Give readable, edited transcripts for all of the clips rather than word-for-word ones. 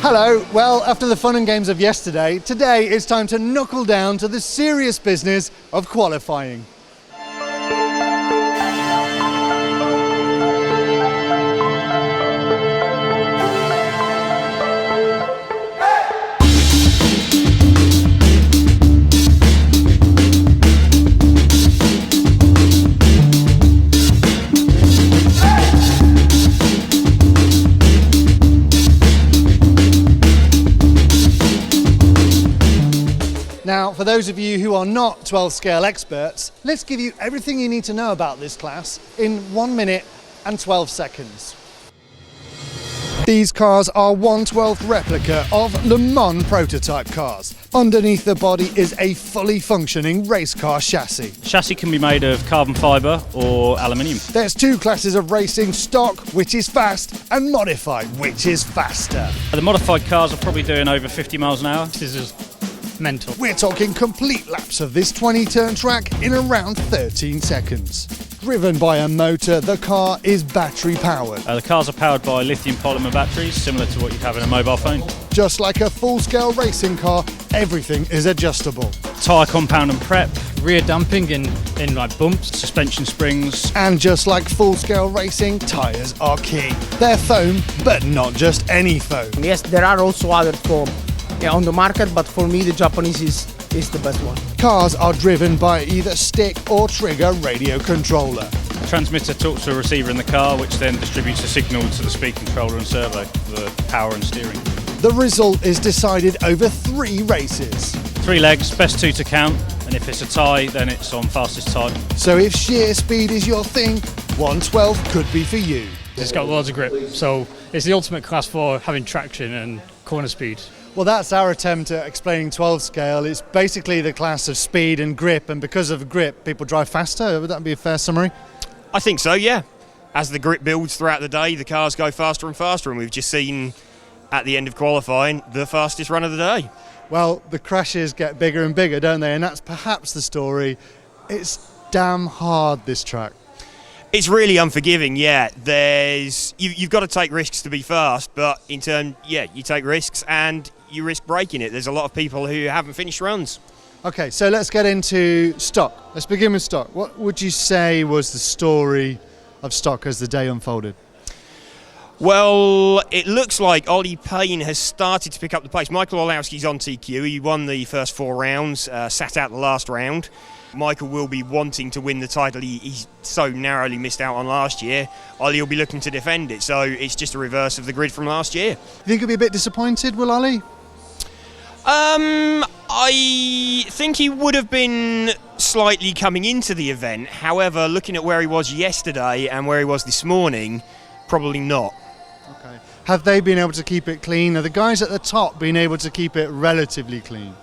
Hello, well, after the fun and games of yesterday, today it's time to knuckle down to the serious business of qualifying. Now, for those of you who are not 12 scale experts, let's give you everything you need to know about this class in 1 minute and 12 seconds. These cars are 1/12 replica of Le Mans prototype cars. Underneath the body is a fully functioning race car chassis. Chassis can be made of carbon fibre or aluminium. There's two classes of racing: stock, which is fast, and modified, which is faster. The modified cars are probably doing over 50 miles an hour. This is just mental. We're talking complete laps of this 20-turn track in around 13 seconds. Driven by a motor, the car is battery powered. The cars are powered by lithium polymer batteries, similar to what you'd have in a mobile phone. Just like a full-scale racing car, everything is adjustable. Tyre compound and prep, rear damping in like bumps, suspension springs. And just like full-scale racing, tyres are key. They're foam, but not just any foam. Yes, there are also other foam on the market, but for me the Japanese is the best one. Cars are driven by either stick or trigger radio controller. The transmitter talks to a receiver in the car, which then distributes a signal to the speed controller and servo for the power and steering. The result is decided over 3 races. 3 legs, best 2 to count, and if it's a tie, then it's on fastest time. So if sheer speed is your thing, 1/12 could be for you. It's got loads of grip, so it's the ultimate class for having traction and corner speed. Well, that's our attempt at explaining 12 scale. It's basically the class of speed and grip, and because of grip, people drive faster. Would that be a fair summary? I think so, yeah. As the grip builds throughout the day, the cars go faster and faster, and we've just seen at the end of qualifying the fastest run of the day. Well, the crashes get bigger and bigger, don't they? And that's perhaps the story. It's damn hard, this track. It's really unforgiving, yeah. You've got to take risks to be fast, but in turn, yeah, you take risks and you risk breaking it. There's a lot of people who haven't finished runs. Okay, so let's get into stock. Let's begin with stock. What would you say was the story of stock as the day unfolded? Well, it looks like Ollie Payne has started to pick up the pace. Michael Orlowski's on TQ. He won the first 4 rounds, sat out the last round. Michael will be wanting to win the title he's so narrowly missed out on last year. Ollie will be looking to defend it, so it's just a reverse of the grid from last year. You think he'll be a bit disappointed, will Ollie? I think he would have been slightly coming into the event. However, looking at where he was yesterday and where he was this morning, probably not. Okay. Have they been able to keep it clean? Are the guys at the top been able to keep it relatively clean?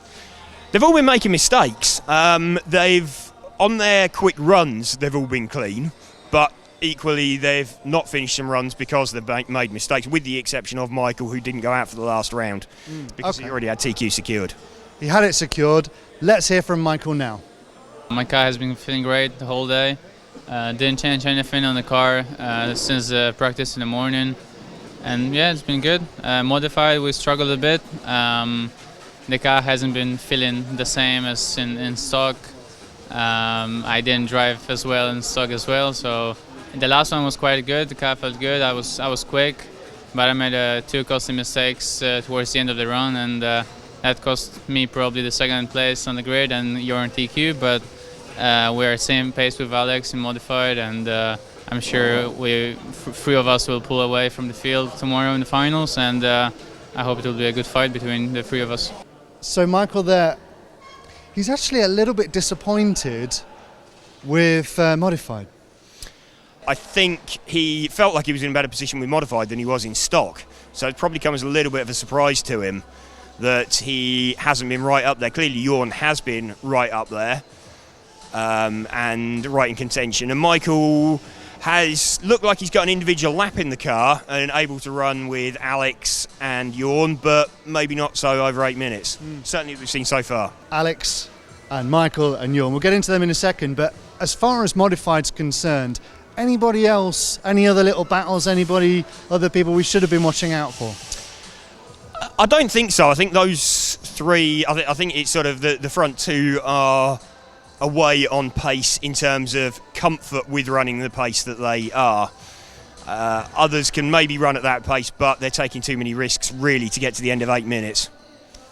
They've all been making mistakes. On their quick runs, they've all been clean, but equally they've not finished some runs because they've made mistakes, with the exception of Michael, who didn't go out for the last round because he already had TQ secured. He had it secured. Let's hear from Michael now. My car has been feeling great the whole day. Didn't change anything on the car since practice in the morning. And yeah, it's been good. Modified, we struggled a bit. The car hasn't been feeling the same as in stock. I didn't drive as well in stock as well, so the last one was quite good. The car felt good. I was quick, but I made 2 costly mistakes towards the end of the run, and that cost me probably the 2nd place on the grid and you're on TQ. But we're at the same pace with Alex in modified, and I'm sure 3 of us will pull away from the field tomorrow in the finals, and I hope it will be a good fight between the 3 of us. So Michael there, he's actually a little bit disappointed with modified. I think he felt like he was in a better position with modified than he was in stock. So it probably comes as a little bit of a surprise to him that he hasn't been right up there. Clearly Jorn has been right up there and right in contention. And Michael has looked like he's got an individual lap in the car and able to run with Alex and Jorn, but maybe not so over 8 minutes. Certainly what we've seen so far. Alex and Michael and Jorn, we'll get into them in a second, but as far as modified's concerned, anybody else, any other little battles, other people we should have been watching out for? I don't think so. I think those three, I think it's sort of the front two are away on pace in terms of comfort with running the pace that they are. Others can maybe run at that pace, but they're taking too many risks really to get to the end of 8 minutes.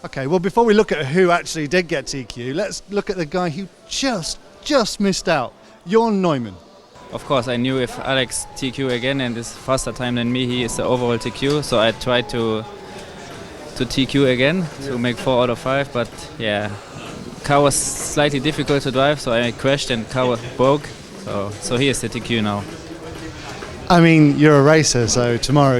Okay, well, before we look at who actually did get TQ, let's look at the guy who just missed out, Jorn Neumann. Of course, I knew if Alex TQ again and is faster time than me, he is the overall TQ. So I tried to TQ again to make 4 out of 5. But yeah, car was slightly difficult to drive, so I crashed and car broke. So he is the TQ now. I mean, you're a racer, so tomorrow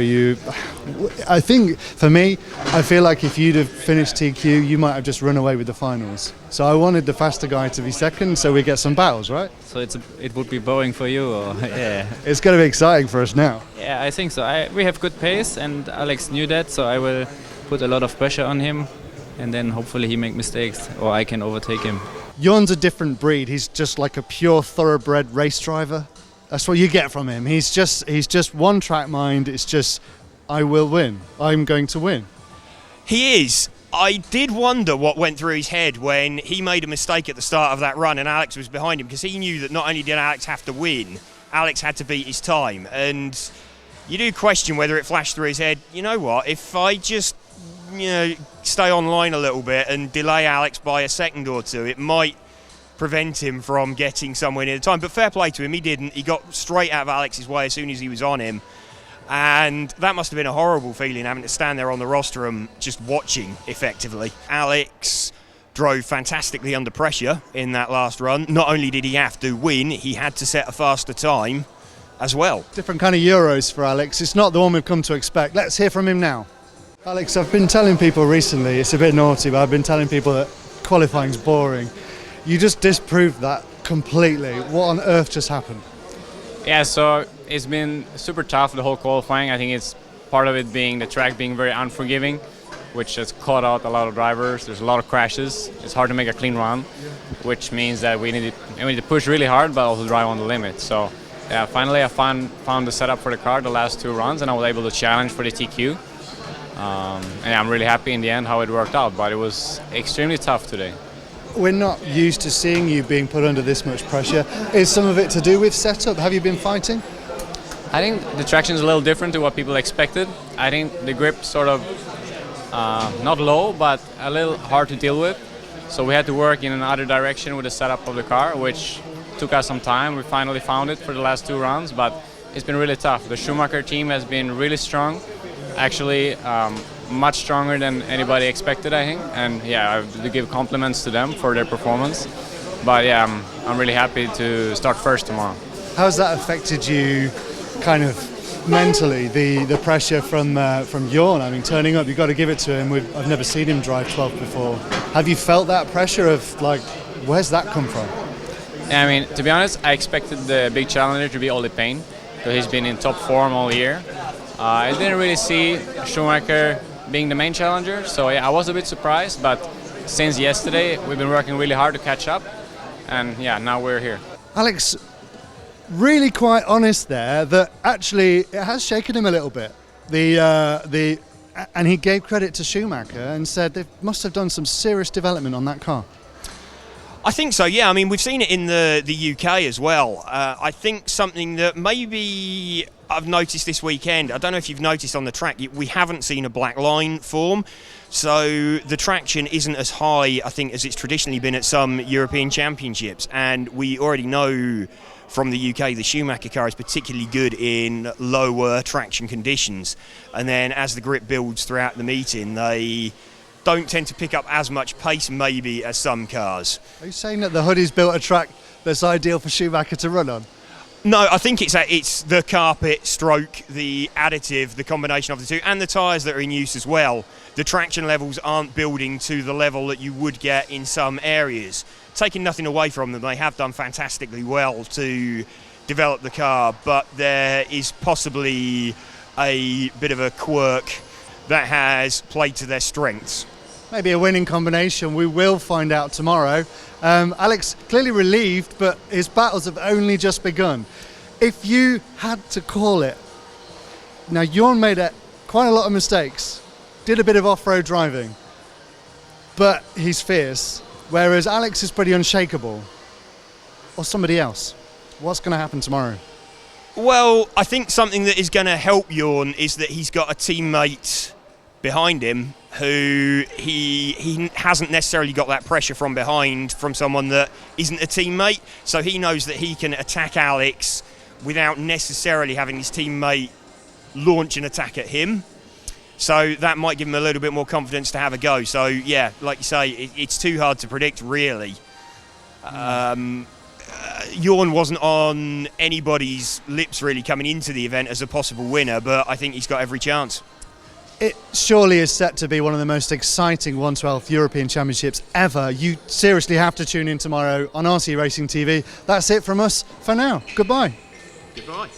I think, for me, I feel like if you'd have finished TQ, you might have just run away with the finals. So I wanted the faster guy to be second, so we get some battles, right? So it would be boring for you, or yeah. It's going to be exciting for us now. Yeah, I think so. We have good pace, and Alex knew that, so I will put a lot of pressure on him, and then hopefully he make mistakes, or I can overtake him. Jorn's a different breed. He's just like a pure thoroughbred race driver. That's what you get from him. He's just one track mind. It's just, I will win. I'm going to win. He is. I did wonder what went through his head when he made a mistake at the start of that run and Alex was behind him, because he knew that not only did Alex have to win, Alex had to beat his time. And you do question whether it flashed through his head, you know what, if I just stay online a little bit and delay Alex by a second or two, it might prevent him from getting somewhere near the time. But fair play to him, he didn't. He got straight out of Alex's way as soon as he was on him, and that must have been a horrible feeling, having to stand there on the rostrum just watching effectively. Alex drove fantastically under pressure in that last run. Not only did he have to win, he had to set a faster time as well. Different kind of Euros for Alex. It's not the one we've come to expect. Let's hear from him now. Alex, I've been telling people recently, it's a bit naughty, but I've been telling people that qualifying's boring. You just disproved that completely. What on earth just happened? Yeah, so it's been super tough, the whole qualifying. I think it's part of it being the track being very unforgiving, which has caught out a lot of drivers. There's a lot of crashes. It's hard to make a clean run, which means that we need to push really hard, but also drive on the limit. So yeah, finally I found the setup for the car the last 2 runs, and I was able to challenge for the TQ. And I'm really happy in the end how it worked out, but it was extremely tough today. We're not used to seeing you being put under this much pressure. Is some of it to do with setup? Have you been fighting? I think the traction is a little different to what people expected. I think the grip sort of not low, but a little hard to deal with. So we had to work in another direction with the setup of the car, which took us some time. We finally found it for the last 2 runs, but it's been really tough. The Schumacher team has been really strong, actually much stronger than anybody expected, I think. And yeah, I have to give compliments to them for their performance. But yeah, I'm really happy to start first tomorrow. How's that affected you kind of mentally, the pressure from Jorn? I mean, turning up, you've got to give it to him. I've never seen him drive 12 before. Have you felt that pressure of, like, where's that come from? Yeah, I mean, to be honest, I expected the big challenger to be Ollie Payne, because he's been in top form all year. I didn't really see Schumacher being the main challenger, so yeah, I was a bit surprised, but since yesterday we've been working really hard to catch up, and yeah, now we're here. Alex, really quite honest there, that actually it has shaken him a little bit. And he gave credit to Schumacher and said they must have done some serious development on that car. I think so, yeah. I mean, we've seen it in the UK as well. I think something that maybe I've noticed this weekend, I don't know if you've noticed on the track, we haven't seen a black line form. So the traction isn't as high, I think, as it's traditionally been at some European Championships. And we already know from the UK the Schumacher car is particularly good in lower traction conditions. And then as the grip builds throughout the meeting, they don't tend to pick up as much pace maybe as some cars. Are you saying that the Hoodie's built a track that's ideal for Schumacher to run on? No, I think it's the carpet stroke, the additive, the combination of the two, and the tyres that are in use as well. The traction levels aren't building to the level that you would get in some areas. Taking nothing away from them, they have done fantastically well to develop the car, but there is possibly a bit of a quirk that has played to their strengths. Maybe a winning combination. We will find out tomorrow. Alex, clearly relieved, but his battles have only just begun. If you had to call it, now Jorn made quite a lot of mistakes. did a bit of off-road driving, but he's fierce, whereas Alex is pretty unshakable. Or somebody else. What's going to happen tomorrow? Well, I think something that is going to help Jorn is that he's got a teammate behind him who he hasn't necessarily got that pressure from behind from someone that isn't a teammate. So he knows that he can attack Alex without necessarily having his teammate launch an attack at him. So that might give him a little bit more confidence to have a go. So yeah, like you say, it's too hard to predict really. Jorn wasn't on anybody's lips really coming into the event as a possible winner, but I think he's got every chance. It surely is set to be one of the most exciting 1/12 European Championships ever. You seriously have to tune in tomorrow on RC Racing TV. That's it from us for now. Goodbye. Goodbye.